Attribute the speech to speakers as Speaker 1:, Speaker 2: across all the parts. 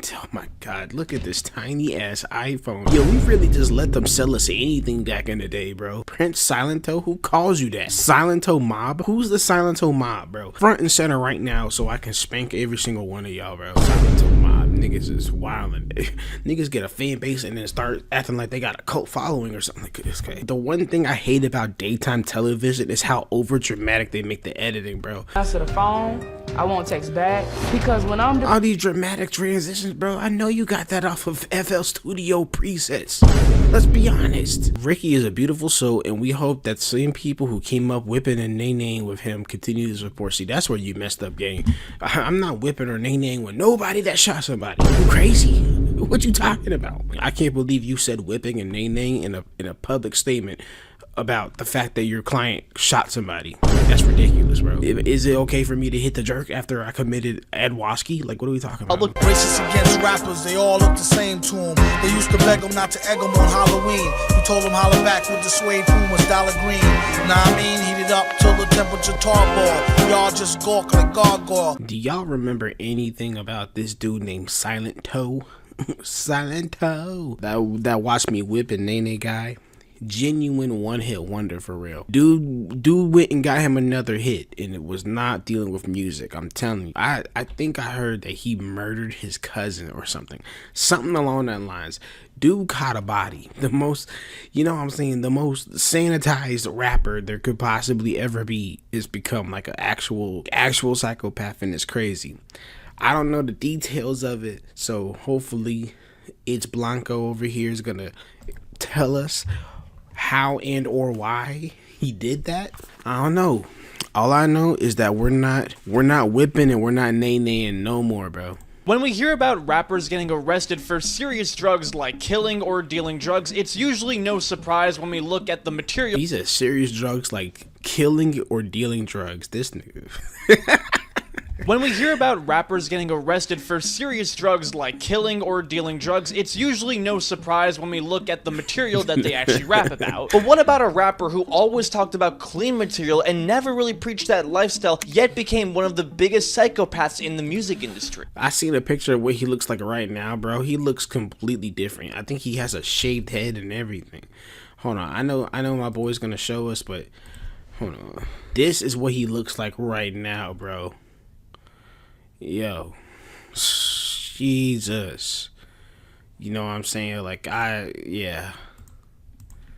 Speaker 1: Oh my god, look at this tiny ass iPhone. Yo, we really just let them sell us anything back in the day, bro. Prince Silento, who calls you that? Silento mob? Who's the Silento mob, bro? Front and center right now so I can spank every single one of y'all, bro. Silento mob, niggas is wildin'. Niggas get a fan base and then start acting like they got a cult following or something like this. Okay. The one thing I hate about daytime television is how over dramatic they make the editing, bro.
Speaker 2: Answer the phone, I won't text back, because when I'm
Speaker 1: all these dramatic transitions, bro, I know you got that off of FL Studio presets. Let's be honest. Ricky is a beautiful soul, and we hope that same people who came up whipping and naeing with him continue to support. See, that's where you messed up, gang. I'm not whipping or naeing with nobody that shot somebody. You crazy? What you talking about? I can't believe you said whipping and naeing in a public statement about the fact that your client shot somebody. That's ridiculous, bro. Is it okay for me to hit the jerk after I committed Adwoski? Like, what are we talking about?
Speaker 3: Look, racist against rappers, they all look the same to him. They used to beg him not to egg him on Halloween. He told him holler back with the suede Pumas, dollar green. Nah, I mean, heat it up till the temperature tarball. Y'all just gawk like gargoyle.
Speaker 1: Do y'all remember anything about this dude named Silento? Silento. That watched me whip and nae guy. Genuine one-hit wonder for real. Dude went and got him another hit, and it was not dealing with music. I'm telling you. I think I heard that he murdered his cousin or something along that lines. Dude caught a body. The most, you know what I'm saying, the most sanitized rapper there could possibly ever be is become like an actual psychopath, and it's crazy. I don't know the details of it, so hopefully it's Blanko over here is gonna tell us how and or why he did that. I don't know. All I know is that we're not whipping and we're not naeing no more, bro.
Speaker 4: When we hear about rappers getting arrested for serious drugs like killing or dealing drugs, it's usually no surprise when we look at the material.
Speaker 1: He said serious drugs like killing or dealing drugs. This nigga.
Speaker 4: When we hear about rappers getting arrested for serious drugs like killing or dealing drugs, it's usually no surprise when we look at the material that they actually rap about. But what about a rapper who always talked about clean material and never really preached that lifestyle, yet became one of the biggest psychopaths in the music industry?
Speaker 1: I seen a picture of what he looks like right now, bro. He looks completely different. I think he has a shaved head and everything. Hold on. I know my boy's gonna show us, but hold on. This is what he looks like right now, bro. Yo, Jesus, you know what I'm saying? Like, yeah.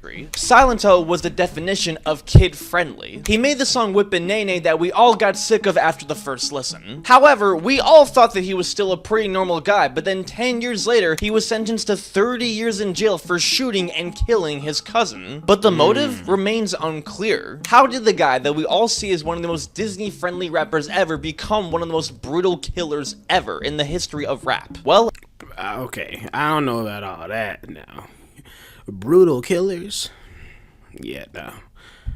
Speaker 4: Silento was the definition of kid-friendly. He made the song Whippin' Nae that we all got sick of after the first listen. However, we all thought that he was still a pretty normal guy, but then 10 years later, he was sentenced to 30 years in jail for shooting and killing his cousin. But the motive remains unclear. How did the guy that we all see as one of the most Disney-friendly rappers ever become one of the most brutal killers ever in the history of rap? Well,
Speaker 1: okay, I don't know about all that now. Brutal killers? Yeah, no.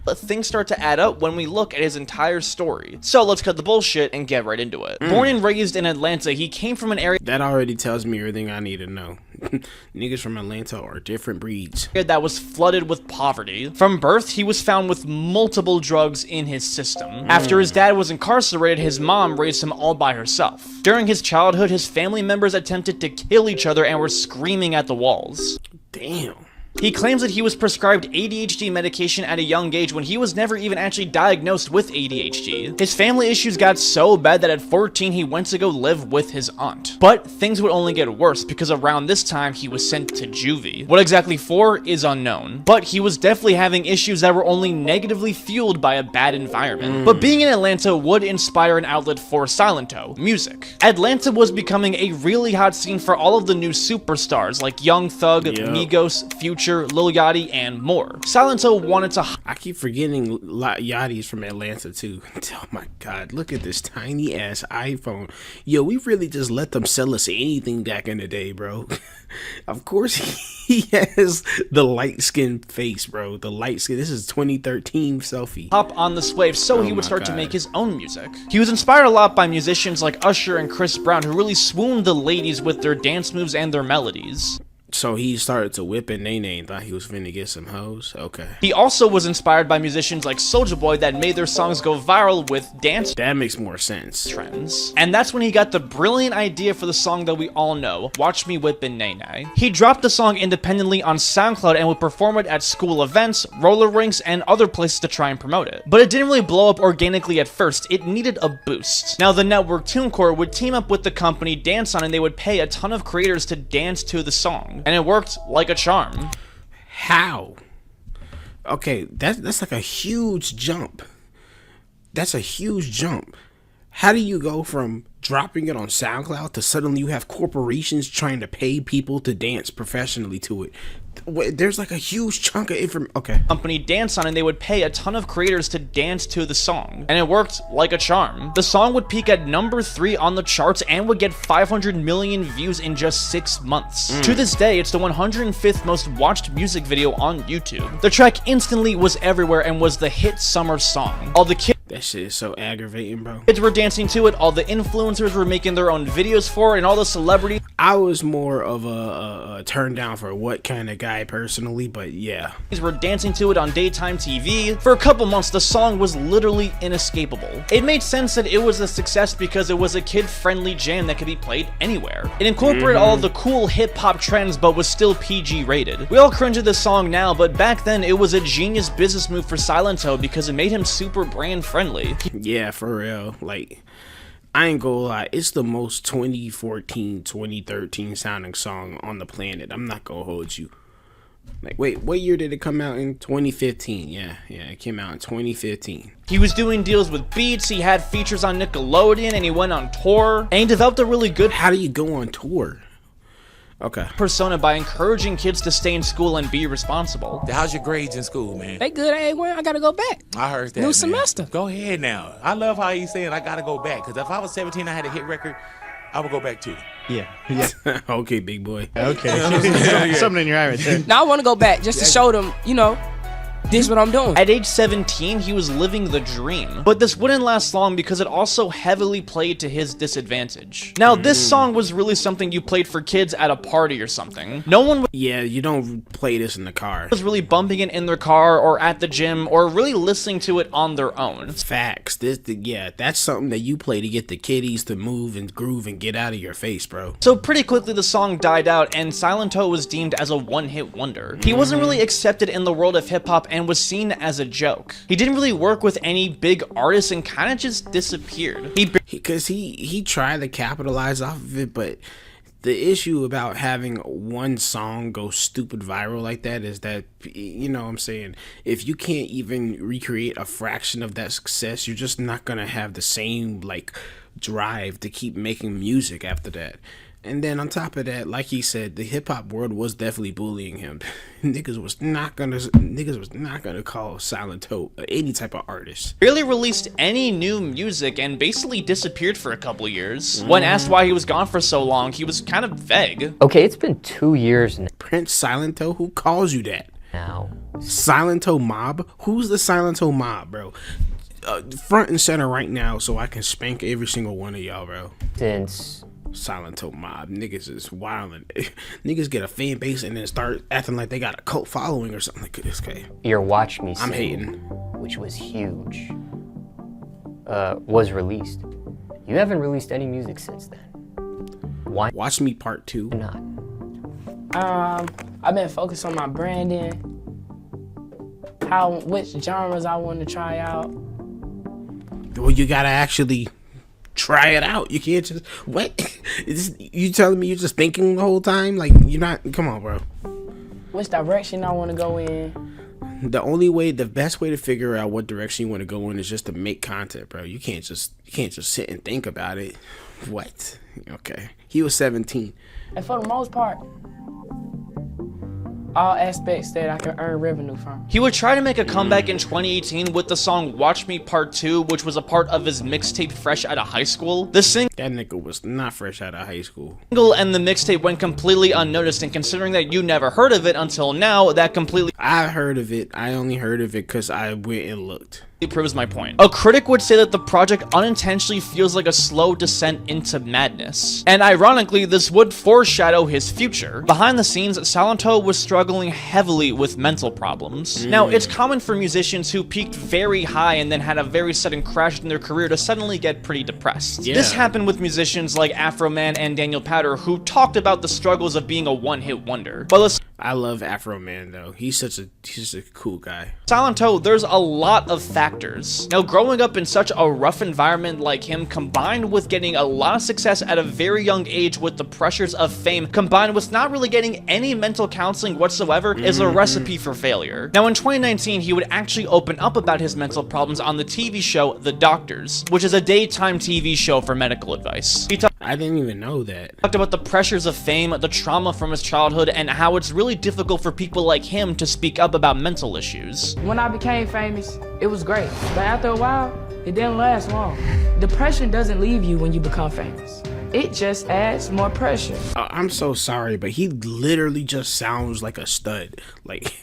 Speaker 4: But things start to add up when we look at his entire story. So let's cut the bullshit and get right into it. Born and raised in Atlanta, he came from an area
Speaker 1: that already tells me everything I need to know. Niggas from Atlanta are different breeds.
Speaker 4: That was flooded with poverty. From birth, he was found with multiple drugs in his system. After his dad was incarcerated, his mom raised him all by herself. During his childhood, his family members attempted to kill each other and were screaming at the walls.
Speaker 1: Damn.
Speaker 4: He claims that he was prescribed ADHD medication at a young age when he was never even actually diagnosed with ADHD. His family issues got so bad that at 14 he went to go live with his aunt. But things would only get worse because around this time he was sent to juvie. What exactly for is unknown, but he was definitely having issues that were only negatively fueled by a bad environment. But being in Atlanta would inspire an outlet for Silento, music. Atlanta was becoming a really hot scene for all of the new superstars like Young Thug, Migos, Future, Lil Yachty, and more. Silento wanted to...
Speaker 1: I keep forgetting Yachty's from Atlanta too. Oh my god, look at this tiny ass iPhone. Yo, we really just let them sell us anything back in the day, bro. Of course he has the light skin face, bro. The light skin. This is 2013 selfie.
Speaker 4: Hop on this wave so he would start to make his own music. He was inspired a lot by musicians like Usher and Chris Brown, who really swooned the ladies with their dance moves and their melodies.
Speaker 1: So he started to whip and naeing and thought he was finna get some hoes? Okay.
Speaker 4: He also was inspired by musicians like Soulja Boy that made their songs go viral with dance
Speaker 1: That makes more sense.
Speaker 4: trends. And that's when he got the brilliant idea for the song that we all know, Watch Me Whip and Nae Nae. He dropped the song independently on SoundCloud and would perform it at school events, roller rinks, and other places to try and promote it. But it didn't really blow up organically at first, it needed a boost. Now the network TuneCore would team up with the company Dance On and they would pay a ton of creators to dance to the song. And it worked like a charm.
Speaker 1: How? Okay, that's like a huge jump. That's a huge jump. How do you go from dropping it on SoundCloud to suddenly you have corporations trying to pay people to dance professionally to it? There's like a huge chunk of information. Okay.
Speaker 4: Company Dance On and they would pay a ton of creators to dance to the song. And it worked like a charm. The song would peak at number 3 on the charts and would get 500 million views in just 6 months. To this day, it's the 105th most watched music video on YouTube. The track instantly was everywhere and was the hit summer song. All the kids
Speaker 1: That shit is so aggravating, bro.
Speaker 4: were dancing to it, all the influencers were making their own videos for it, and all the celebrities
Speaker 1: I was more of a turn down for what kind of guy personally, but yeah.
Speaker 4: were dancing to it on daytime TV. For a couple months, the song was literally inescapable. It made sense that it was a success because it was a kid-friendly jam that could be played anywhere. It incorporated all the cool hip-hop trends, but was still PG rated. We all cringe at this song now, but back then, it was a genius business move for SILENTO because it made him super brand friendly.
Speaker 1: Yeah, for real. Like, I ain't gonna lie, it's the most 2014, 2013 sounding song on the planet. I'm not gonna hold you. Like, wait, what year did it come out in? 2015. Yeah, it came out in 2015.
Speaker 4: He was doing deals with Beats, he had features on Nickelodeon, and he went on tour, and he developed a really good
Speaker 1: How do you go on tour? Okay.
Speaker 4: persona by encouraging kids to stay in school and be responsible.
Speaker 5: How's your grades in school, man?
Speaker 6: They good, ain't well, I gotta go back.
Speaker 5: I heard that.
Speaker 6: New
Speaker 5: man.
Speaker 6: semester.
Speaker 5: Go ahead now. I love how he's saying I gotta go back. Because if I was 17, I had a hit record, I would go back too.
Speaker 7: Yeah.
Speaker 1: Okay, big boy.
Speaker 7: Okay. Something in your eye right there.
Speaker 6: Now I wanna go back just to show them, this is what I'm doing.
Speaker 4: At age 17, he was living the dream. But this wouldn't last long because it also heavily played to his disadvantage. Now, this song was really something you played for kids at a party or something. No one
Speaker 1: Yeah, you don't play this in the car.
Speaker 4: was really bumping it in their car or at the gym or really listening to it on their own.
Speaker 1: Facts. That's something that you play to get the kiddies to move and groove and get out of your face, bro.
Speaker 4: So pretty quickly the song died out and SILENTO was deemed as a one-hit wonder. He wasn't really accepted in the world of hip-hop and was seen as a joke. He didn't really work with any big artists and kind of just disappeared.
Speaker 1: Because he tried to capitalize off of it, but the issue about having one song go stupid viral like that is that, you know what I'm saying, if you can't even recreate a fraction of that success, you're just not gonna have the same like drive to keep making music after that. And then on top of that, like he said, the hip hop world was definitely bullying him. Niggas was not gonna call SILENTO any type of artist.
Speaker 4: Barely released any new music and basically disappeared for a couple years. When asked why he was gone for so long, he was kind of vague.
Speaker 8: Okay, it's been 2 years
Speaker 1: Prince SILENTO, who calls you that?
Speaker 8: now.
Speaker 1: SILENTO mob? Who's the SILENTO mob, bro? Front and center right now, so I can spank every single one of y'all, bro.
Speaker 8: Since
Speaker 1: SILENTO mob, niggas is wildin'. Niggas get a fan base and then start acting like they got a cult following or something like this. Okay,
Speaker 8: your Watch Me
Speaker 1: I'm
Speaker 8: Sing,
Speaker 1: hating.
Speaker 8: which was huge, was released. You haven't released any music since then. Why
Speaker 1: Watch Me Part 2.
Speaker 8: not?
Speaker 6: I've been focused on my branding, which genres I want to try out.
Speaker 1: Well, you gotta actually try it out. You can't just what? You telling me you're just thinking the whole time? Like you're not. Come on, bro.
Speaker 6: Which direction I want to go in.
Speaker 1: The best way to figure out what direction you want to go in is just to make content, bro. You can't just sit and think about it. What? Okay. He was 17.
Speaker 6: And for the most part, all aspects that I can earn revenue from.
Speaker 4: He would try to make a comeback in 2018 with the song Watch Me Part 2, which was a part of his mixtape Fresh Outta High School. The single
Speaker 1: That nigga was not fresh out of high school.
Speaker 4: and the mixtape went completely unnoticed, and considering that you never heard of it until now, that completely
Speaker 1: I heard of it. I only heard of it because I went and looked.
Speaker 4: It proves my point. A critic would say that the project unintentionally feels like a slow descent into madness. And ironically, this would foreshadow his future. Behind the scenes, SILENTO was struggling heavily with mental problems. Now, it's common for musicians who peaked very high and then had a very sudden crash in their career to suddenly get pretty depressed.
Speaker 1: Yeah.
Speaker 4: This happened with musicians like Afro Man and Daniel Powder, who talked about the struggles of being a one-hit wonder. But let's
Speaker 1: I love Afro Man though. He's just a cool guy.
Speaker 4: SILENTO, there's a lot of factors. Now, growing up in such a rough environment like him, combined with getting a lot of success at a very young age with the pressures of fame, combined with not really getting any mental counseling whatsoever, is a recipe for failure. Now, in 2019, he would actually open up about his mental problems on the TV show The Doctors, which is a daytime TV show for medical advice. He
Speaker 1: I didn't even know that.
Speaker 4: talked about the pressures of fame, the trauma from his childhood, and how it's really difficult for people like him to speak up about mental issues.
Speaker 2: When I became famous, it was great. But after a while, it didn't last long. Depression doesn't leave you when you become famous. It just adds more pressure.
Speaker 1: I'm so sorry, but he literally just sounds like a stud. Like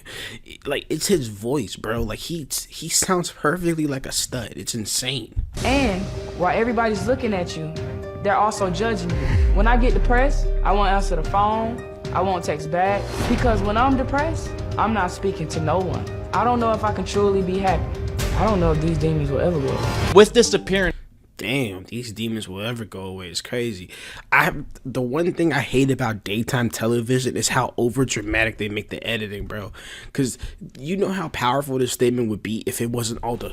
Speaker 1: it's his voice, bro. Like he sounds perfectly like a stud. It's insane.
Speaker 2: And while everybody's looking at you, they're also judging you. When I get depressed, I won't answer the phone. I won't text back. Because when I'm depressed, I'm not speaking to no one. I don't know if I can truly be happy. I don't know if these demons will ever go away.
Speaker 4: With this appearance,
Speaker 1: Damn, these demons will ever go away. It's crazy. The one thing I hate about daytime television is how over dramatic they make the editing, bro. Cause you know how powerful this statement would be if it wasn't all the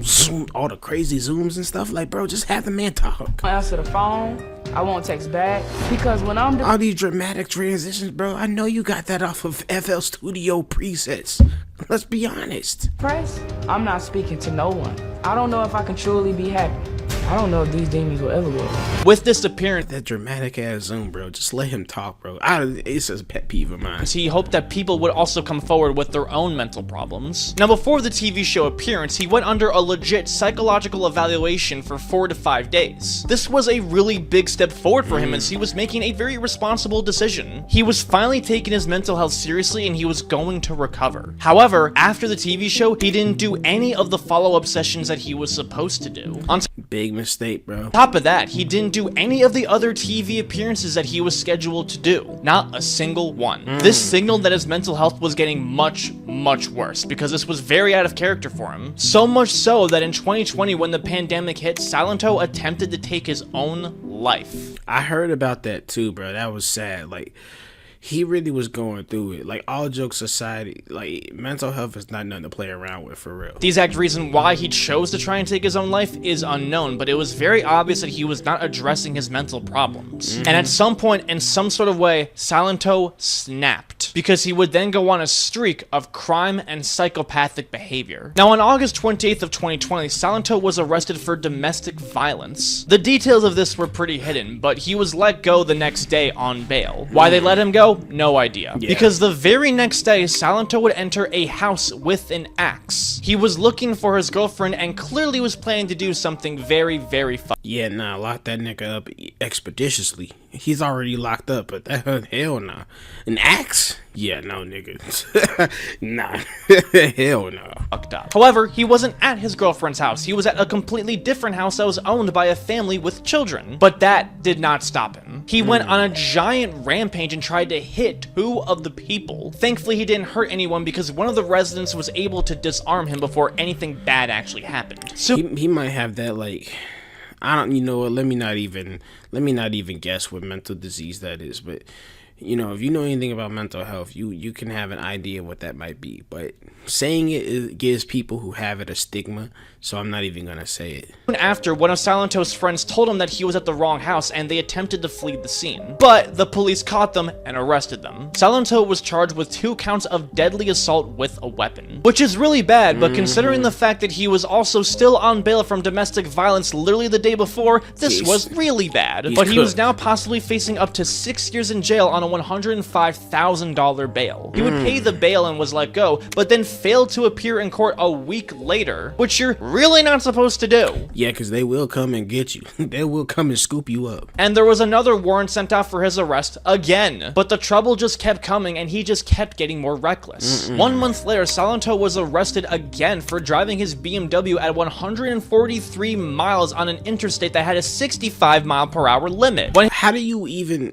Speaker 1: zoom, all the crazy zooms and stuff. Like, bro, just have the man talk.
Speaker 2: I won't answer the phone. I won't text back. Because when I'm
Speaker 1: All these dramatic transitions, bro. I know you got that off of FL Studio presets. Let's be honest.
Speaker 2: depressed, I'm not speaking to no one. I don't know if I can truly be happy. I don't know if these demons will ever go away.
Speaker 4: with this appearance,
Speaker 1: That dramatic ass zoom, bro. Just let him talk, bro. It's a pet peeve of mine.
Speaker 4: he hoped that people would also come forward with their own mental problems. Now, before the TV show appearance, he went under a legit psychological evaluation for 4 to 5 days. This was a really big step forward for him as he was making a very responsible decision. He was finally taking his mental health seriously and he was going to recover. However, after the TV show, he didn't do any of the follow-up sessions that he was supposed to do. On
Speaker 1: Big mistake, bro.
Speaker 4: top of that, he didn't do any of the other TV appearances that he was scheduled to do. Not a single one. This signaled that his mental health was getting much, much worse because this was very out of character for him. So much so that in 2020, when the pandemic hit, SILENTO attempted to take his own life.
Speaker 1: I heard about that too, bro. That was sad. Like, he really was going through it. Like, all jokes aside, like, mental health is not nothing to play around with, for real.
Speaker 4: The exact reason why he chose to try and take his own life is unknown, but it was very obvious that he was not addressing his mental problems. And at some point, in some sort of way, SILENTO snapped, because he would then go on a streak of crime and psychopathic behavior. Now, on August 28th of 2020, SILENTO was arrested for domestic violence. The details of this were pretty hidden, but he was let go the next day on bail. Why they let him go? No idea.
Speaker 1: Yeah.
Speaker 4: Because the very next day, SILENTO would enter a house with an axe. He was looking for his girlfriend and clearly was planning to do something very, very
Speaker 1: Yeah, nah, lock that nigga up expeditiously. He's already locked up, but that, hell nah. An axe? Yeah, no, nigga. Nah. Hell no.
Speaker 4: fucked up. However, he wasn't at his girlfriend's house. He was at a completely different house that was owned by a family with children. But that did not stop him. He went on a giant rampage and tried to hit 2 of the people. Thankfully, he didn't hurt anyone because one of the residents was able to disarm him before anything bad actually happened. So
Speaker 1: He might have that, like, I don't, you know what, let me not even guess what mental disease that is, but you know, if you know anything about mental health, you can have an idea what that might be. But saying it gives people who have it a stigma, so I'm not even gonna say it.
Speaker 4: after, one of SILENTO's friends told him that he was at the wrong house and they attempted to flee the scene. But the police caught them and arrested them. SILENTO was charged with 2 counts of deadly assault with a weapon, which is really bad, but considering the fact that he was also still on bail from domestic violence literally the day before, this was really bad. bad, but he was now possibly facing up to 6 years in jail on a $105,000 bail. He would pay the bail and was let go, but then failed to appear in court a week later, which you're really not supposed to do.
Speaker 1: Yeah, because they will come and get you. They will come and scoop you up.
Speaker 4: And there was another warrant sent out for his arrest again, but the trouble just kept coming and he just kept getting more reckless. 1 month later, SILENTO was arrested again for driving his BMW at 143 miles on an interstate that had a 65-mile-per-hour limit.
Speaker 1: How do you even...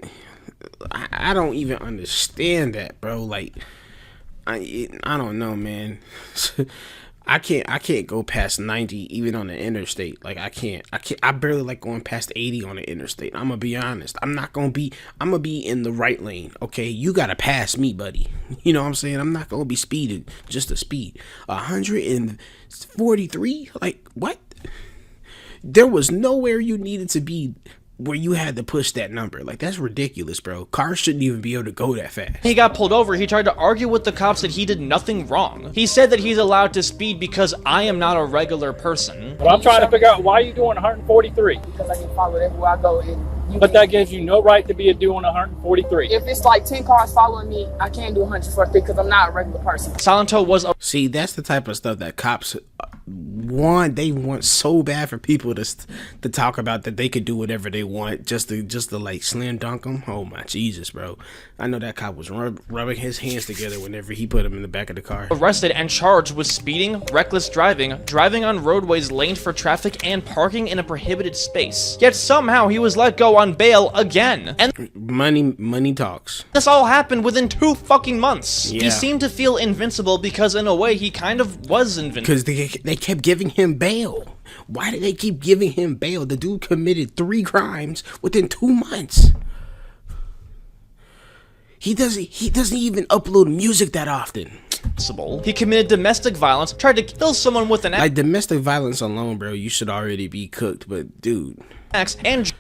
Speaker 1: I don't even understand that, bro. Like, I don't know, man. I can't go past 90 even on the interstate. Like I barely like going past 80 on the interstate. I'm gonna be honest. I'm gonna be in the right lane. Okay, you gotta pass me, buddy. You know what I'm saying? I'm not gonna be speeding just to speed. 143? Like what? There was nowhere you needed to be where you had to push that number. Like, that's ridiculous, bro. Cars shouldn't even be able to go that fast.
Speaker 4: He got pulled over. He tried to argue with the cops that he did nothing wrong. He said that he's allowed to speed because I am not a regular person.
Speaker 9: But I'm trying to figure out why you're doing 143.
Speaker 2: Because I can follow everywhere I go.
Speaker 9: But that gives you no right to be doing 143.
Speaker 2: If it's like 10 cars following me, I can't do 143 because I'm not a regular person.
Speaker 4: SILENTO was a...
Speaker 1: See, that's the type of stuff that cops want. They want so bad for people to talk about that they could do whatever they want just to like slam dunk them. Oh my Jesus, bro. I know that cop was rubbing his hands together whenever he put him in the back of the car.
Speaker 4: Arrested and charged with speeding, reckless driving, driving on roadways laned for traffic, and parking in a prohibited space. Yet somehow he was let go on bail again. And
Speaker 1: money talks.
Speaker 4: This all happened within 2 fucking months.
Speaker 1: Yeah.
Speaker 4: He seemed to feel invincible because in a way he kind of was invincible.
Speaker 1: Because they kept giving him bail. Why did they keep giving him bail? The dude committed 3 crimes within 2 months. He doesn't even upload music that often.
Speaker 4: He committed domestic violence, tried to kill someone with an axe.
Speaker 1: Like, domestic violence alone, bro, you should already be cooked. But dude,
Speaker 4: And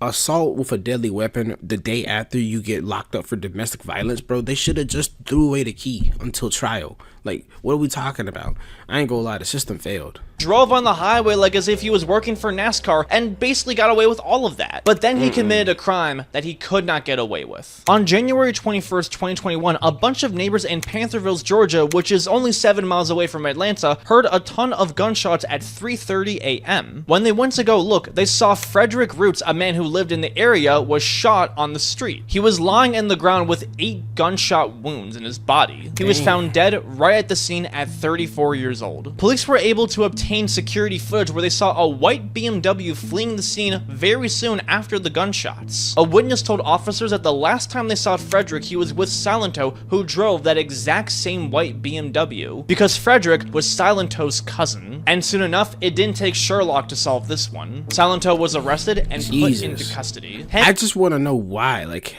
Speaker 1: assault with a deadly weapon the day after you get locked up for domestic violence, bro, they should have just threw away the key until trial. Like, what are we talking about? I ain't gonna lie, the system failed.
Speaker 4: Drove on the highway like as if he was working for NASCAR and basically got away with all of that. But then he committed a crime that he could not get away with. On January 21st, 2021, a bunch of neighbors in Pantherville, Georgia, which is only 7 miles away from Atlanta, heard a ton of gunshots at 3:30 a.m. When they went to go look, they saw Frederick Roots, a man who lived in the area, was shot on the street. He was lying in the ground with 8 gunshot wounds in his body. He was found dead right at the scene at 34 years old. Police were able to obtain security footage where they saw a white BMW fleeing the scene very soon after the gunshots. A witness told officers that the last time they saw Frederick, he was with SILENTO, who drove that exact same white BMW, because Frederick was SILENTO's cousin. And soon enough, it didn't take Sherlock to solve this one. SILENTO was arrested and put into custody.
Speaker 1: I just want to know why. Like,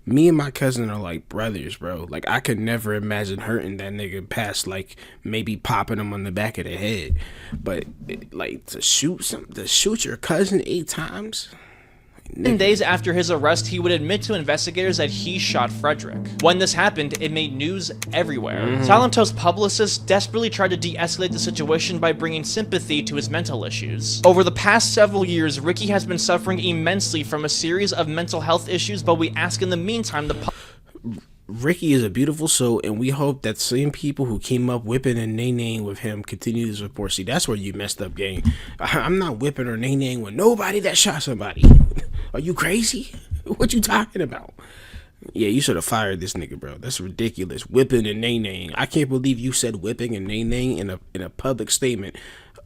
Speaker 1: me and my cousin are like brothers, bro. Like, I could never imagine hurting that nigga past, like, maybe popping him on the back of the head. But, like, to shoot your cousin 8 times?
Speaker 4: 10 days after his arrest, he would admit to investigators that he shot Frederick. When this happened, it made news everywhere. SILENTO's publicist desperately tried to de-escalate the situation by bringing sympathy to his mental issues. Over the past several years, Ricky has been suffering immensely from a series of mental health issues, but we ask in the meantime
Speaker 1: Ricky is a beautiful soul, and we hope that same people who came up whipping and naeing with him continue to support. See, that's where you messed up, gang. I'm not whipping or naeing with nobody that shot somebody. Are you crazy? What you talking about? Yeah, you should have fired this nigga, bro. That's ridiculous. Whipping and naeing. I can't believe you said whipping and naeing in a public statement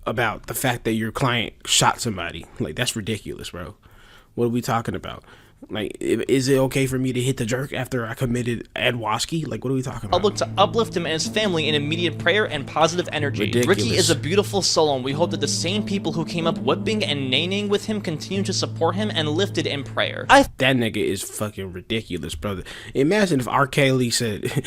Speaker 1: about the fact that your client shot somebody. Like, that's ridiculous, bro. What are we talking about? Like, is it okay for me to hit the jerk after I committed Adwoski? Like, what are we talking about?
Speaker 4: Public to uplift him and his family in immediate prayer and positive energy.
Speaker 1: Ridiculous.
Speaker 4: Ricky is a beautiful soul, and we hope that the same people who came up whipping and naeing with him continue to support him and lifted in prayer.
Speaker 1: That nigga is fucking ridiculous, brother. Imagine if R. Kelly said,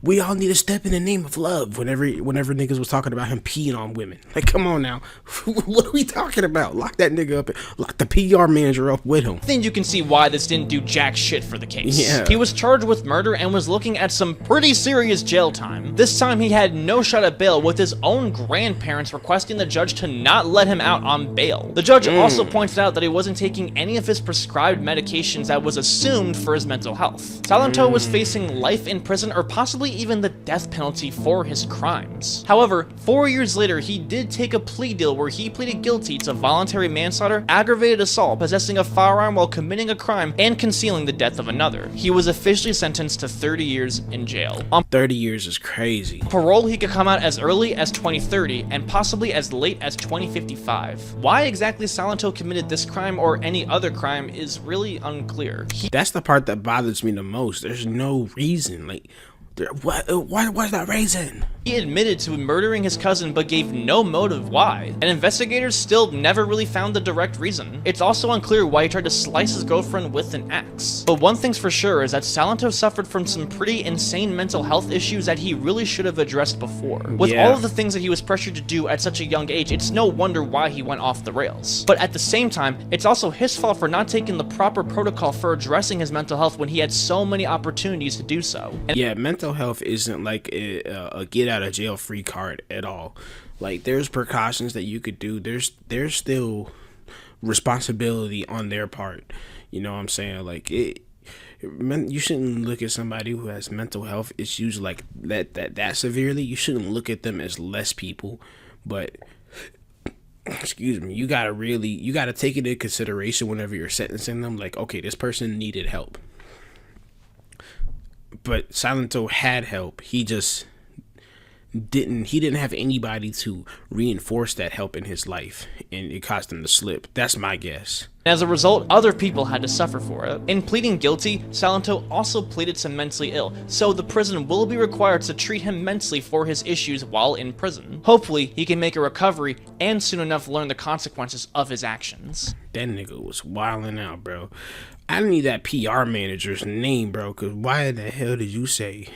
Speaker 1: we all need to step in the name of love whenever niggas was talking about him peeing on women. Like, come on now. What are we talking about? Lock that nigga up. Lock the PR manager up with him.
Speaker 4: I think you can see why this didn't do jack shit for the case.
Speaker 1: Yeah.
Speaker 4: He was charged with murder and was looking at some pretty serious jail time. This time he had no shot at bail, with his own grandparents requesting the judge to not let him out on bail. The judge also pointed out that he wasn't taking any of his prescribed medications that was assumed for his mental health. Silento was facing life in prison or possibly even the death penalty for his crimes. However, 4 years later, he did take a plea deal where he pleaded guilty to voluntary manslaughter, aggravated assault, possessing a firearm while committing a crime, and concealing the death of another. He was officially sentenced to 30 years in jail. On
Speaker 1: 30 years is crazy.
Speaker 4: parole, he could come out as early as 2030 and possibly as late as 2055. Why exactly Silento committed this crime or any other crime is really unclear.
Speaker 1: That's the part that bothers me the most. There's no reason. Like, what's that reason?
Speaker 4: He admitted to murdering his cousin but gave no motive why, and investigators still never really found the direct reason. It's also unclear why he tried to slice his girlfriend with an axe. But one thing's for sure is that Silento suffered from some pretty insane mental health issues that he really should have addressed before. With all of the things that he was pressured to do at such a young age, it's no wonder why he went off the rails. But at the same time, it's also his fault for not taking the proper protocol for addressing his mental health when he had so many opportunities to do so. And
Speaker 1: yeah, mental health isn't like a get out of jail free card at all. Like, there's precautions that you could do. There's still responsibility on their part. You know what I'm saying? Like, you shouldn't look at somebody who has mental health issues like that severely. You shouldn't look at them as less people. But excuse me, you gotta take it into consideration whenever you're sentencing them. Like, okay, this person needed help, but Silento had help. He just didn't have anybody to reinforce that help in his life, and it caused him to slip. That's my guess.
Speaker 4: as a result, other people had to suffer for it. In pleading guilty, Silento also pleaded to mentally ill, so the prison will be required to treat him mentally for his issues while in prison. Hopefully, he can make a recovery and soon enough learn the consequences of his actions.
Speaker 1: That nigga was wilding out, bro. I need that PR manager's name, bro, because why the hell did you say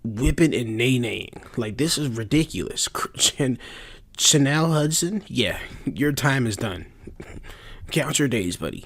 Speaker 1: whipping and naeing? Like, this is ridiculous. Chanel Hudson? Yeah, your time is done. Count your days, buddy.